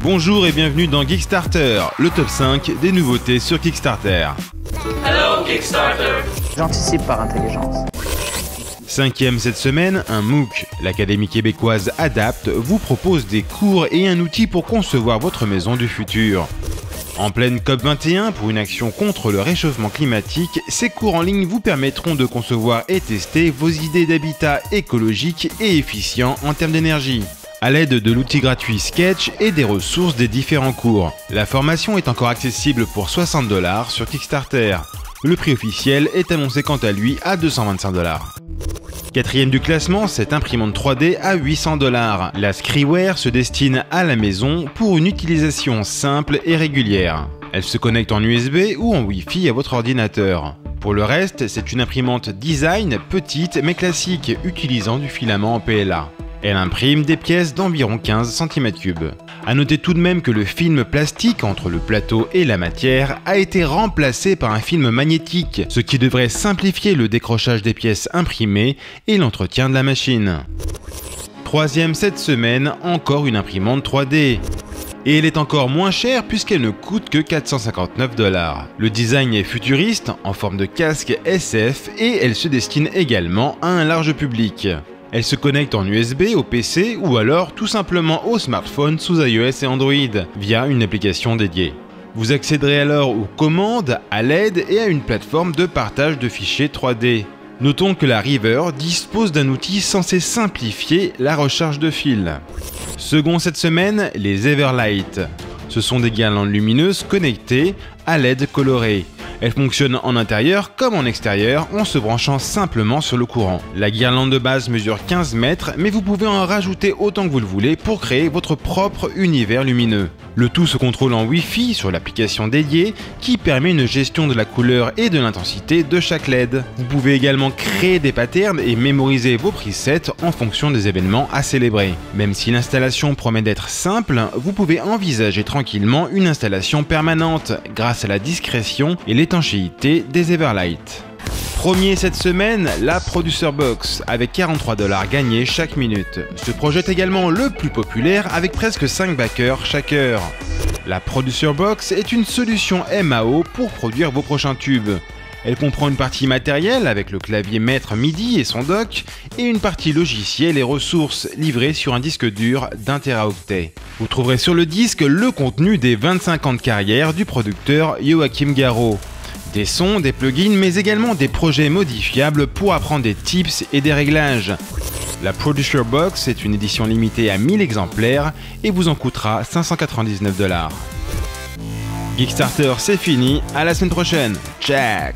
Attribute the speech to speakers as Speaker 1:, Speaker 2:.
Speaker 1: Bonjour et bienvenue dans Geekstarter, le top 5 des nouveautés sur Kickstarter.
Speaker 2: Hello Kickstarter.
Speaker 3: J'anticipe par intelligence.
Speaker 1: Cinquième cette semaine, un MOOC. L'Académie québécoise Adapt vous propose des cours et un outil pour concevoir votre maison du futur. En pleine COP21, pour une action contre le réchauffement climatique, ces cours en ligne vous permettront de concevoir et tester vos idées d'habitat écologique et efficient en termes d'énergie, à l'aide de l'outil gratuit Sketch et des ressources des différents cours. La formation est encore accessible pour 60 $ sur Kickstarter. Le prix officiel est annoncé quant à lui à 225 $. Quatrième du classement, cette imprimante 3D à 800 $. La Screwware se destine à la maison pour une utilisation simple et régulière. Elle se connecte en USB ou en Wi-Fi à votre ordinateur. Pour le reste, c'est une imprimante design petite mais classique utilisant du filament en PLA. Elle imprime des pièces d'environ 15 cm3. A noter tout de même que le film plastique entre le plateau et la matière a été remplacé par un film magnétique, ce qui devrait simplifier le décrochage des pièces imprimées et l'entretien de la machine. Troisième cette semaine, encore une imprimante 3D. Et elle est encore moins chère puisqu'elle ne coûte que 459 $. Le design est futuriste, en forme de casque SF, et elle se destine également à un large public. Elle se connecte en USB au PC ou alors tout simplement au smartphone sous iOS et Android via une application dédiée. Vous accéderez alors aux commandes, à l'aide et à une plateforme de partage de fichiers 3D. Notons que la River dispose d'un outil censé simplifier la recharge de fils. Second cette semaine, les Everlight. Ce sont des guirlandes lumineuses connectées à LED colorées. Elles fonctionnent en intérieur comme en extérieur en se branchant simplement sur le courant. La guirlande de base mesure 15 mètres, mais vous pouvez en rajouter autant que vous le voulez pour créer votre propre univers lumineux. Le tout se contrôle en Wi-Fi sur l'application dédiée qui permet une gestion de la couleur et de l'intensité de chaque LED. Vous pouvez également créer des patterns et mémoriser vos presets en fonction des événements à célébrer. Même si l'installation promet d'être simple, vous pouvez envisager tranquillement une installation permanente grâce à la discrétion et l'étanchéité des Everlight. Premier cette semaine, la Producer Box, avec 43 $ gagnés chaque minute. Ce projet est également le plus populaire avec presque 5 backers chaque heure. La Producer Box est une solution MAO pour produire vos prochains tubes. Elle comprend une partie matérielle avec le clavier maître MIDI et son dock, et une partie logicielle et ressources livrées sur un disque dur d'1 Teraoctet. Vous trouverez sur le disque le contenu des 25 ans de carrière du producteur Joachim Garraud. Des sons, des plugins, mais également des projets modifiables pour apprendre des tips et des réglages. La Producer Box est une édition limitée à 1000 exemplaires et vous en coûtera 599 $. Geekstarter, c'est fini, à la semaine prochaine. Ciao.